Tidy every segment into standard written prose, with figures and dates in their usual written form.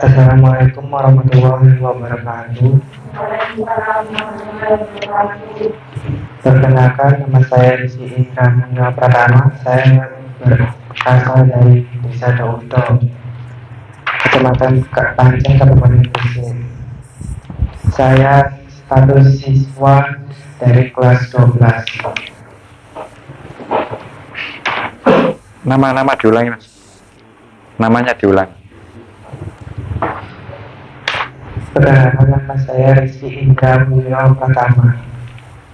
Assalamualaikum warahmatullahi wabarakatuh. Perkenalkan, nama saya Rizky Indra Mulia Pratama. Saya berasal dari Desa Daudo, Kecamatan Panceng, Kabupaten Gresik. Saya status siswa dari kelas 12. Nama diulangi, Mas. Namanya diulang. Perkenalkan, nama saya Rizky Indra Mulia Pratama.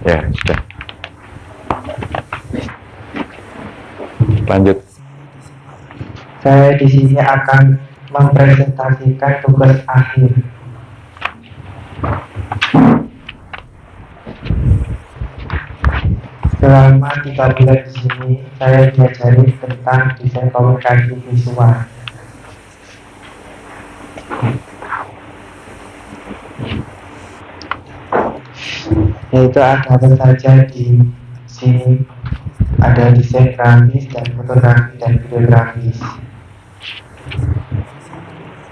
Ya, sudah. Lanjut. Saya di sini akan mempresentasikan tugas akhir. Selama 3 bulan di sini, saya diajari tentang desain komunikasi visual. Yaitu ada apa saja di sini, ada desain grafis dan fotografi dan videografis.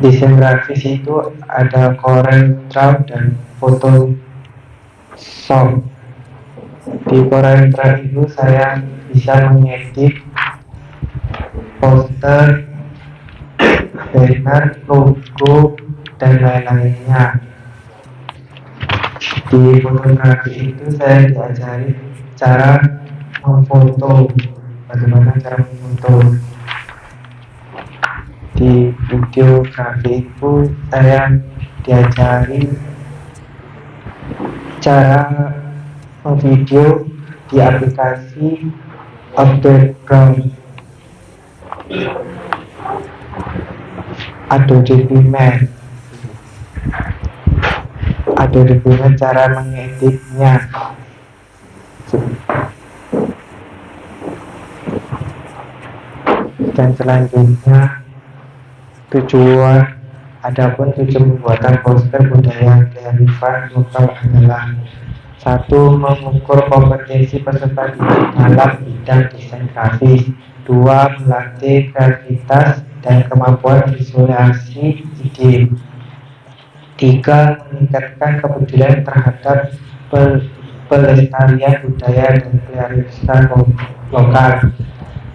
Desain grafis itu ada Corel Draw dan Photoshop. Di Corel Draw itu saya bisa mengedit poster, banner, logo, dan lain-lainnya. Di fotografi itu saya diajari cara memfoto, bagaimana cara memfoto. Di videografi itu saya diajari cara memvideo di aplikasi Background Adobe Premiere. Adobe Premiere cara mengeditnya. Dan selanjutnya adapun tujuan pembuatan poster budaya kearifan lokal adalah: 1. Mengukur kompetensi peserta dalam bidang desain grafis. 2. Melatih kreativitas dan kemampuan visualisasi ide. 3. Meningkatkan kepedulian terhadap pelestarian budaya dan kearifan lokal.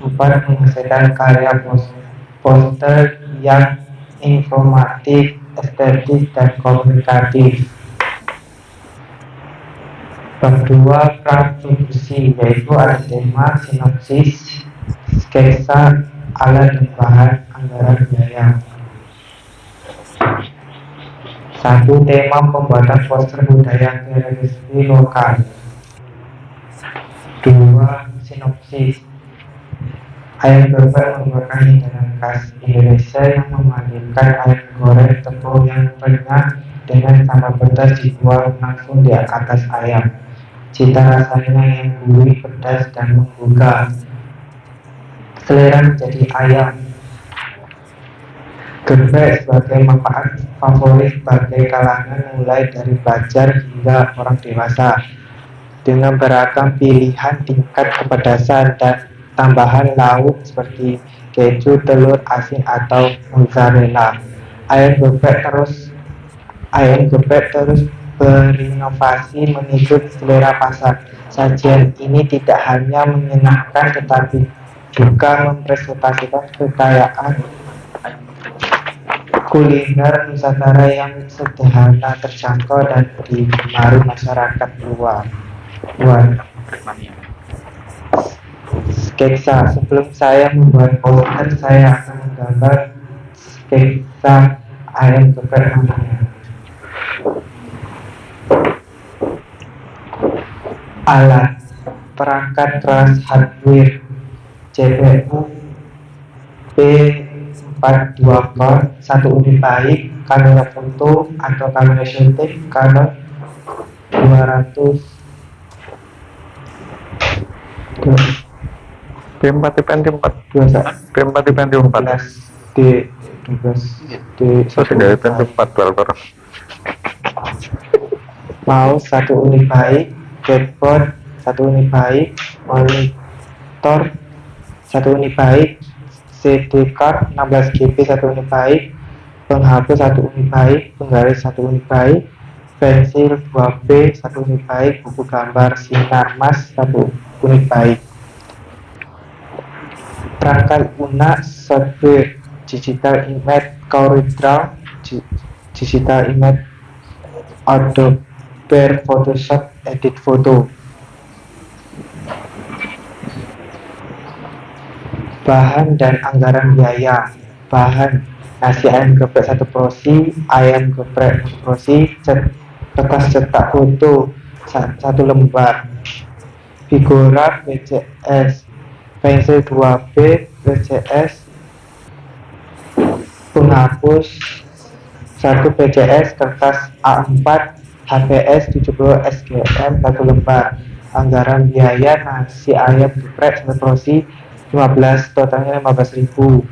4. Menghasilkan karya poster yang informatif, estetis, dan komunikatif. Bab 2, praproduksi, yaitu ada tema, sinopsis, sketsa, alat dan bahan, anggaran biaya. 1. Tema pembuatan poster budaya kreasi lokal. 2. Sinopsis. Ayam geprek merupakan hidangan khas Indonesia yang memadukan ayam goreng tepung yang renyah dengan sambal pedas dibuat langsung di atas ayam. Cita rasanya yang gurih, pedas, dan menggugah. Selera menjadi ayam. Geprek sebagai manfaat favorit bagi kalangan mulai dari pelajar hingga orang dewasa, dengan beragam pilihan tingkat kepedasan dan tambahan lauk seperti keju, telur asin, atau mozzarella. Ayam geprek terus berinovasi mengikut selera pasar. Sajian ini tidak hanya menyenangkan tetapi juga mempresentasikan kekayaan kuliner Nusantara yang sederhana, terjangkau, dan digemari masyarakat luar. Sketsa. Sebelum saya membuat poster, saya akan menggambar sketsa ayam geprek namanya. Alat: perangkat keras hardware CPU P42 core, 1 unit baik, kamera foto atau kamera shooting Canon 200 P4 D12D. Sudah P4 berapa? Mouse 1 unit baik, keyboard 1 unit baik, monitor 1 unit baik, CD card 16 GB 1 unit baik, penghapus 1 unit baik, penggaris 1 unit baik, pensil 2B 1 unit baik, buku gambar sinar mas 1 unit baik. Perangkat lunak software digital image CorelDRAW, digital image Adobe Photoshop edit foto. Bahan dan anggaran biaya. Bahan: nasi ayam geprek 1 porsi, ayam geprek 1 porsi, kertas cetak foto 1 lembar, figura PCS, pensil 2B PCS, penghapus 1 PCS, kertas A4 HPS 70 SGM 1 lembar. Anggaran biaya nasi ayam geprek 1 porsi 15, totalnya 15.000.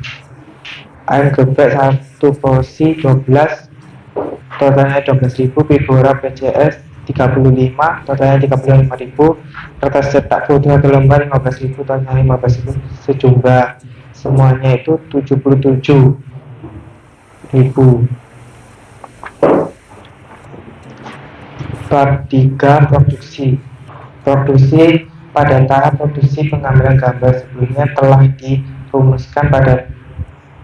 Ayam geprek 1 porsi 12, totalnya 12.000. Figura PCS 35, totalnya 35.000. Kertas cetak foto 1 lembar 15.000, totalnya 15.000. Sejumlah semuanya itu 77.000. Bab 3. Produksi. Pada tahap produksi, pengambilan gambar sebelumnya telah dirumuskan pada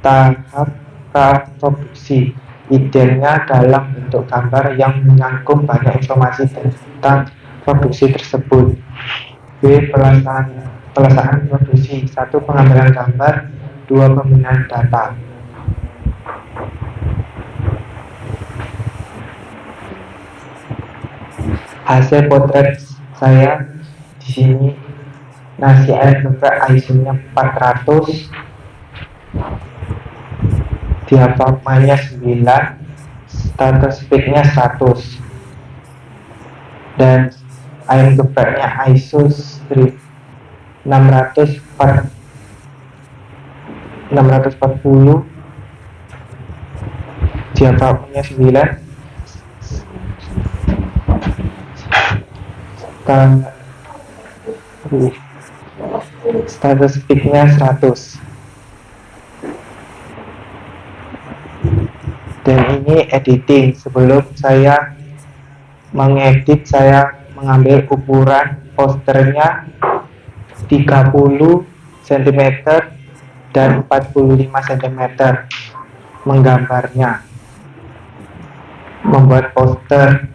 tahap praproduksi. Idealnya dalam bentuk gambar yang menyangkut banyak informasi tentang produksi tersebut. B. Pelaksanaan produksi. 1. Pengambilan gambar. 2. Pemindahan data. Hasil potret saya di sini. Nasi ayam geprek ISO-nya 400, diafragmanya 9, shutter speed-nya 100, dan ayam gepreknya ISO 640, diafragmanya 9, shutter speed-nya 100. Dan ini editing. Sebelum saya mengedit, saya mengambil ukuran posternya 30 cm dan 45 cm, menggambarnya, membuat poster.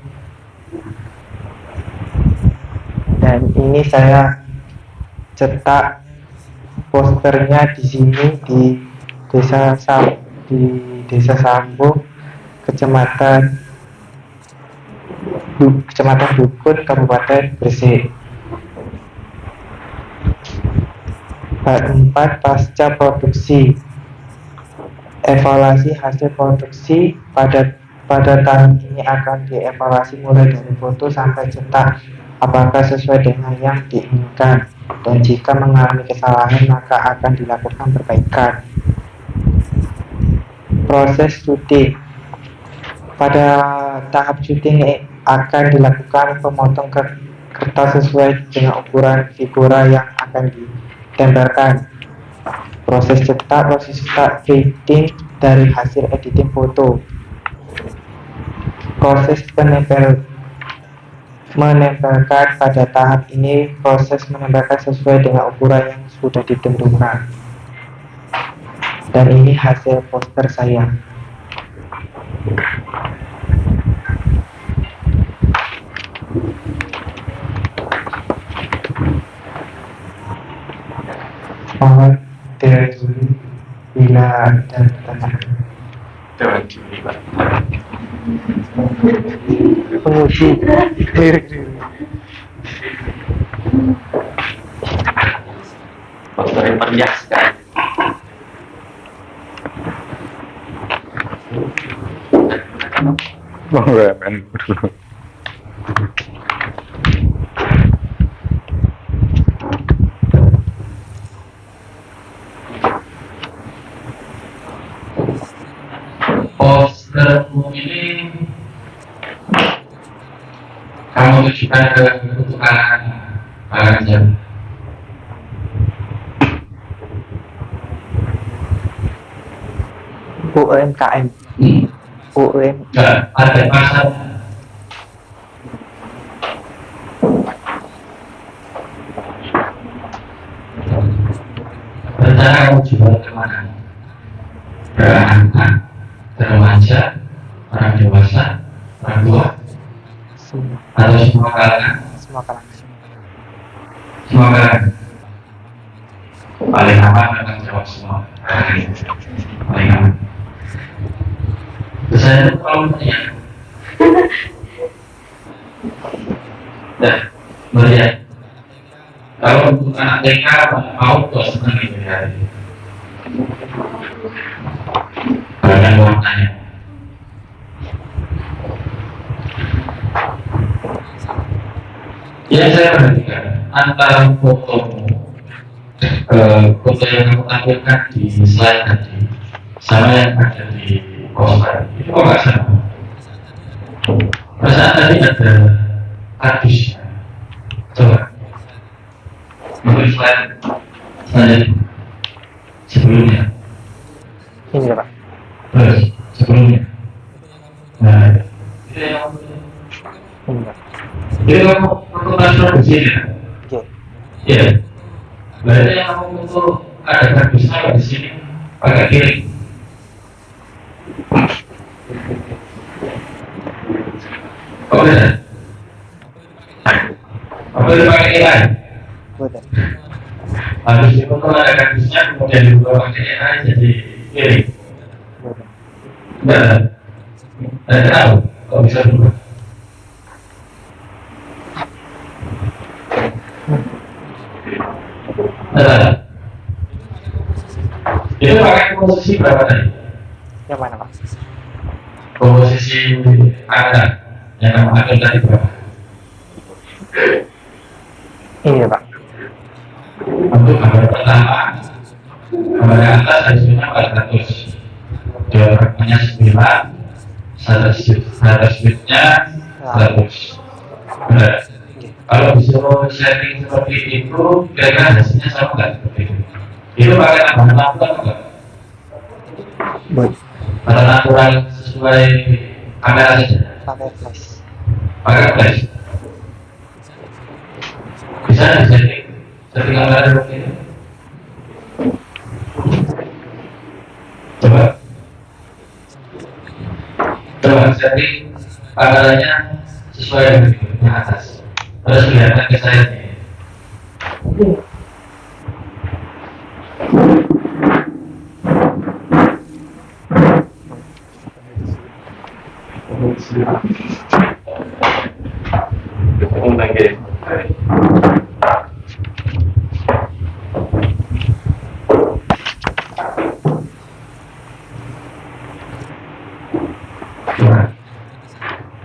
Dan ini saya cetak posternya di sini di Desa Sambo, Kecamatan Dukun, Kabupaten Gresik. Bab 4. Pasca produksi. Evaluasi hasil produksi. Pada tahun ini akan dievaluasi mulai dari foto sampai cetak, apakah sesuai dengan yang diinginkan, dan jika mengalami kesalahan maka akan dilakukan perbaikan. Proses syuting. Pada tahap syuting akan dilakukan pemotong kertas sesuai dengan ukuran figura yang akan ditempelkan. Proses cetak printing dari hasil editing foto. Proses menempelkan. Pada tahap ini proses menempelkan sesuai dengan ukuran yang sudah ditentukan. Dan ini hasil poster saya. Mohon tidak dulu bila ada pertanyaan. Penguji lirik diri. Poster yang perhias kan. Pengeremen dulu. Postermu ini kamu tujukan ke kebutuhan pelajar. UMKM. UM. Enggak, ada pasar. Rencana kamu jual kemana? Ke anak, ke remaja, orang dewasa, orang tua, Semua. atau semua kalangan? Semua kalangan. Semua kalangan. Paling aman akan jawab semua. Paling aman. Terus saya tuh kalau tanya, melihat kalau untuk anak TK mau tuh senang gitu ya. Banyak orang tanya. Ya saya perhatikan antara fotomu, foto yang kamu tampilkan di slide tadi sama yang ada di poster itu kok nggak sama? Perasaan tadi ada kardusnya. Coba. Mungkin slide selanjutnya. Sebelumnya. Ini ya Pak. Terus sebelumnya. Nah, itu yang Ini Pak. jadi kamu untuk nasional di sini ya? Oke. Iya. Berarti yang kamu untuk ada kardusnya di sini pakai kiri. Oh beda. Apa itu pakai AI? Betul. Habis itu kalau ada kardusnya kemudian diubah pakai AI jadi kiri. Betul. Enggak. Saya tahu kok bisa berubah. Nah, itu pakai komposisi berapa tadi? Yang mana Pak? Komposisi angka yang kamu atur tadi berapa? Ini ya Pak. Untuk gambar pertama, gambar yang atas hasilnya 400, diagramnya 9, shutter speednya 100. Benar. Kalau disuruh setting seperti itu, kira-kira hasilnya sama nggak seperti itu? Itu pakai tambahan lampu atau enggak? Betul. Atau natural sesuai kamera saja? Pakai flash. Pakai flash. Bisa di setting kamera seperti itu? Coba setting kameranya sesuai dengan yang atas. Terus kelihatan ke saya nih.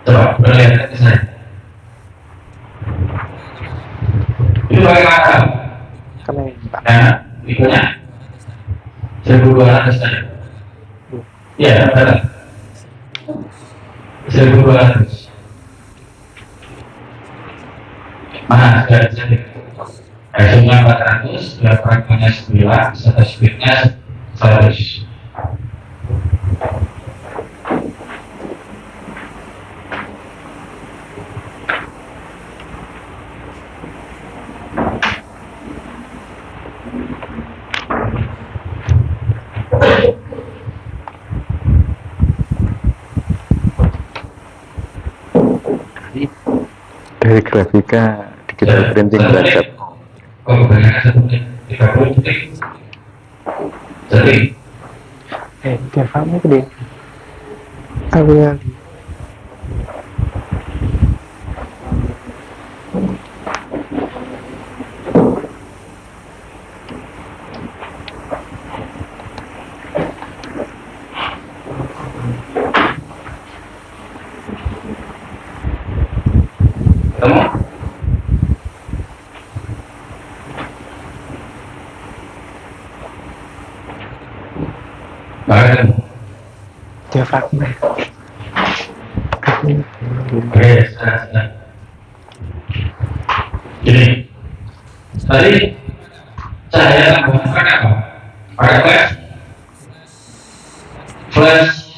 Coba perlihatkan ke saya. Itu bagaimana? Kamera ini Pak. Ya, ikutnya 1.200 tadi. Iya, benar. 1.200. Mana sudah jadi? Hasilnya 400, diafragmanya 9, shutter speednya 100. Dari grafika digital printing beragam. Oh, kebanyakan 1 menit, 30 detik. Jadi, Biar kamu gede. Aku yang ketemu? Nggak ketemu. diafragma. Oke, sudah. Gini, tadi cahaya tambahan pakai apa? Pakai flash? flash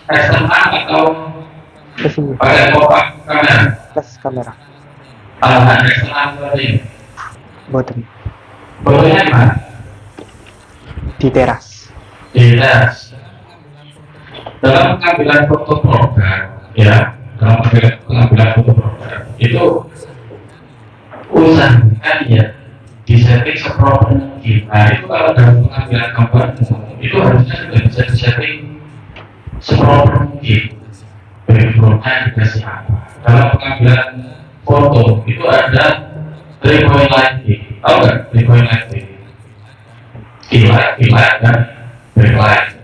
eksternal atau Ke sini. pakai kopak kamera? Plus kamera. Alat eksternal seperti ini. Boten. Fotonya di mana? Di teras. Di teras. Dalam pengambilan foto produk, ya, dalam pengambilan foto produk itu usahakan ya disetting seproper mungkin. Nah itu kalau dalam pengambilan gambar itu harusnya sudah bisa disetting seproper mungkin. Backgroundnya dikasih apa? Dalam pengambilan foto itu ada 3-point lighting. Tahu nggak 3-point lighting? Keylight kan, backlight.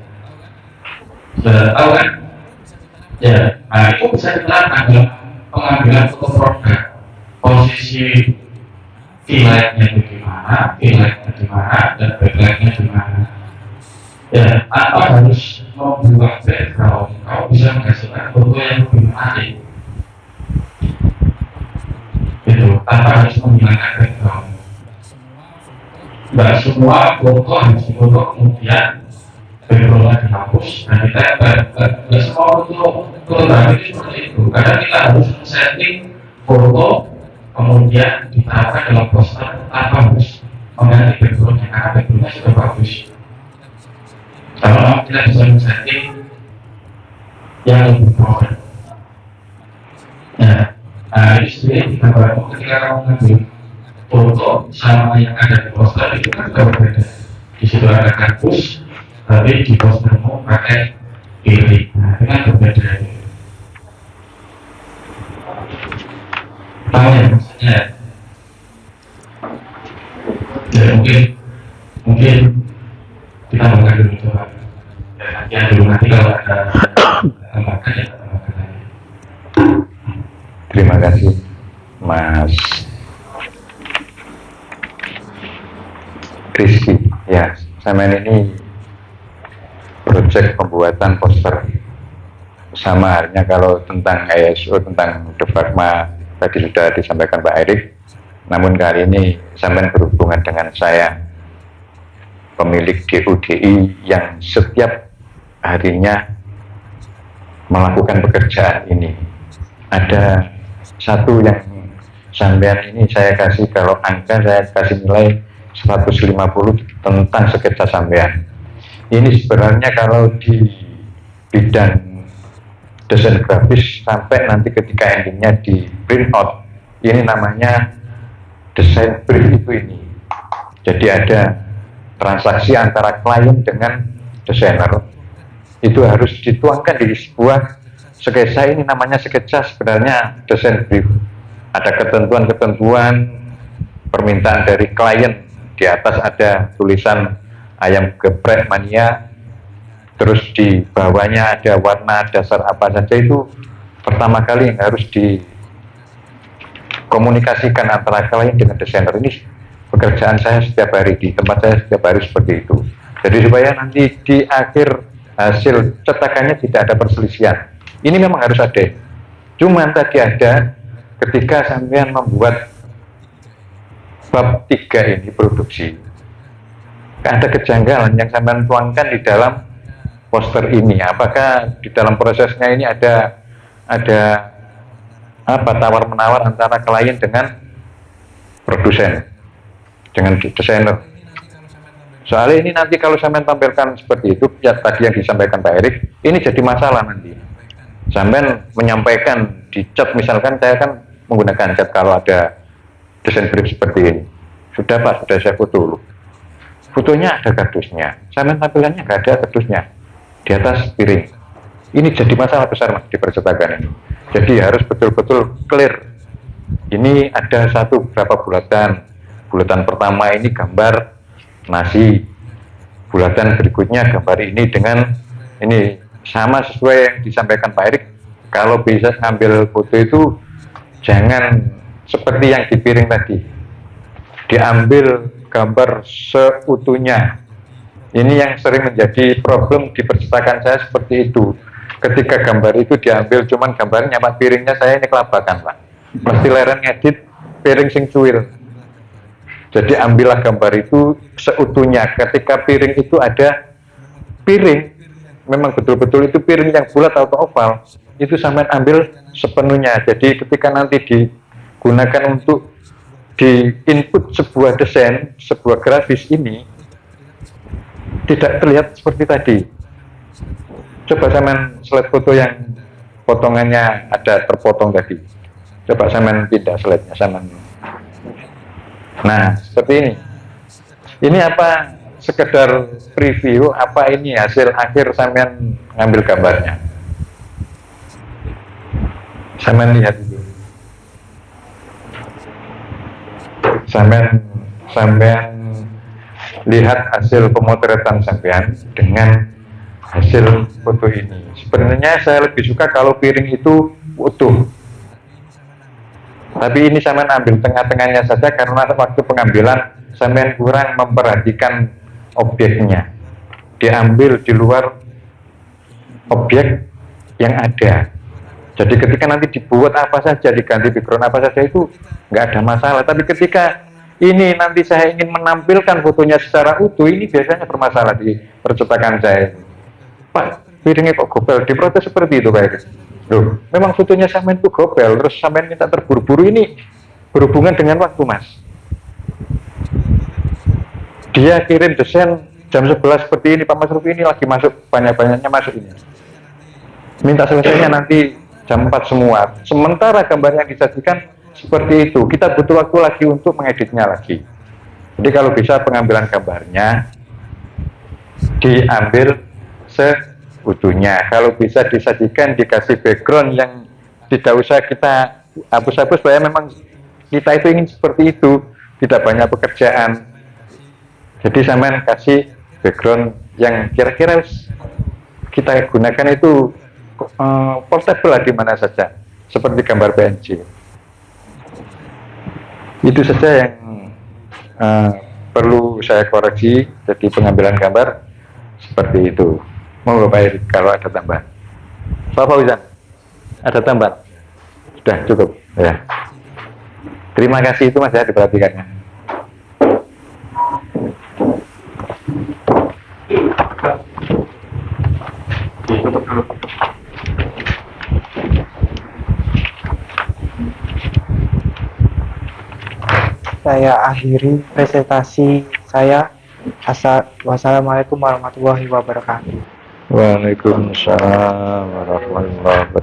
Sudah tahu kan? Ya, nah itu bisa diterapkan dalam pengambilan foto produk. Posisi keylightnya itu gimana, dan backlightnya gimana. Ya, tanpa harus membuat background, kamu bisa menghasilkan foto yang lebih menarik. Itu tanpa harus menghilangkan background. Nggak semua foto harus difoto kemudian backgroundnya dihapus dan ditempel. Nggak semua fotografi itu seperti itu. Kadang kita harus setting foto kemudian ditaruhkan dalam poster tanpa harus mengganti backgroundnya karena backgroundnya sudah bagus. Kalau kita bisa men-setting yang lebih proper. Nah, ini sebenarnya di gambarmu ketika kamu mengambil foto sama yang ada di poster itu kan sudah berbeda. Di situ ada kardus, tapi di postermu pakai pilih. Nah, itu kan berbeda. Tahu ya maksudnya? Ya mungkin kita makan dulu coba. Ya latihan dulu nanti kalau ada tambahkan ya tambahkan lagi. Terima kasih Mas Rizky. Ya, sama ini proyek pembuatan poster. Sama halnya kalau tentang ISO, tentang Deparma tadi sudah disampaikan Pak Erik. Namun kali ini sampai berhubungan dengan saya, pemilik DUDI yang setiap harinya melakukan pekerjaan ini. Ada satu yang sampean ini saya kasih, kalau angka saya kasih nilai 150 tentang sketsa sampean. Ini sebenarnya kalau di bidang desain grafis sampai nanti ketika endingnya di print out, ini namanya desain brief itu ini. Jadi ada transaksi antara klien dengan desainer. Itu harus dituangkan di sebuah sketsa, ini namanya sketsa sebenarnya desain brief. Ada ketentuan-ketentuan permintaan dari klien. Di atas ada tulisan ayam geprek mania, terus di bawahnya ada warna dasar apa saja. Itu pertama kali yang harus dikomunikasikan antara klien dengan desainer. Ini pekerjaan saya setiap hari, di tempat saya setiap hari seperti itu. Jadi supaya nanti di akhir hasil cetakannya tidak ada perselisihan. Ini memang harus ada. Cuman tadi ada ketika sampean membuat bab 3 ini produksi, ada kejanggalan yang sampean tuangkan di dalam poster ini. Apakah di dalam prosesnya ini ada apa tawar menawar antara klien dengan produsen, dengan desainer? Soalnya ini nanti kalau sampean tampilkan seperti itu, ya tadi yang disampaikan Pak Erik, ini jadi masalah nanti. Sampean menyampaikan di chat, misalkan saya kan menggunakan chat kalau ada desain brief seperti ini. Sudah Pak, sudah saya foto dulu. Fotonya ada kardusnya, sampean tampilannya nggak ada kardusnya di atas piring. Ini jadi masalah besar Mas di percetakan ini. Jadi harus betul-betul clear. Ini ada berapa bulatan. Bulatan pertama ini gambar nasi. Bulatan berikutnya gambar ini dengan ini sama sesuai yang disampaikan Pak Erik. Kalau bisa ambil foto itu jangan seperti yang di piring tadi. Diambil gambar seutuhnya. Ini yang sering menjadi problem di percetakan saya seperti itu. Ketika gambar itu diambil cuman gambarnya Pak, piringnya saya ini kelabakan Pak. Mesti leren ngedit piring sing cuil. Jadi ambillah gambar itu seutuhnya. Ketika piring itu ada piring, memang betul-betul itu piring yang bulat atau oval, itu sampean ambil sepenuhnya. Jadi ketika nanti digunakan untuk di input sebuah desain, sebuah grafis ini tidak terlihat seperti tadi. Coba sampean slide foto yang potongannya ada terpotong tadi. Coba sampean pindah slide-nya sampean. Nah, seperti ini. Ini apa? Sekedar preview, apa ini hasil akhir sampean ngambil gambarnya. Sampean lihat itu. Sampean lihat hasil pemotretan sampean dengan hasil foto ini. Sebenarnya saya lebih suka kalau piring itu utuh. Tapi ini sampean ambil tengah-tengahnya saja karena waktu pengambilan sampean kurang memperhatikan objeknya. Diambil di luar objek yang ada. Jadi ketika nanti dibuat apa saja, diganti background apa saja itu nggak ada masalah. Tapi ketika ini nanti saya ingin menampilkan fotonya secara utuh, ini biasanya bermasalah di percetakan saya. Pak, piringnya kok gobel? Diprotes seperti itu Pak Edi. Loh, memang fotonya sampean itu gobel, terus sampean minta terburu-buru, ini berhubungan dengan waktu Mas. Dia kirim desain jam 11 seperti ini, Pak Mas Rufi ini lagi masuk, banyak-banyaknya masuk ini. Minta selesainya nanti jam 4 semua. Sementara gambar yang disajikan seperti itu, kita butuh waktu lagi untuk mengeditnya lagi. Jadi kalau bisa pengambilan gambarnya diambil seutuhnya. Kalau bisa disajikan, dikasih background yang tidak usah kita hapus-hapus, supaya memang kita itu ingin seperti itu, tidak banyak pekerjaan. Jadi sampean kasih background yang kira-kira kita gunakan itu portable lah di mana saja, seperti gambar PNG. Itu saja yang perlu saya koreksi. Jadi pengambilan gambar seperti itu. Mau Pak Erik kalau ada tambahan. Pak Fauzan, ada tambahan? Sudah cukup ya. Terima kasih, itu Mas ya, diperhatikannya. Saya akhiri presentasi saya. Wassalamualaikum warahmatullahi wabarakatuh. Waalaikumsalam warahmatullahi wabarakatuh.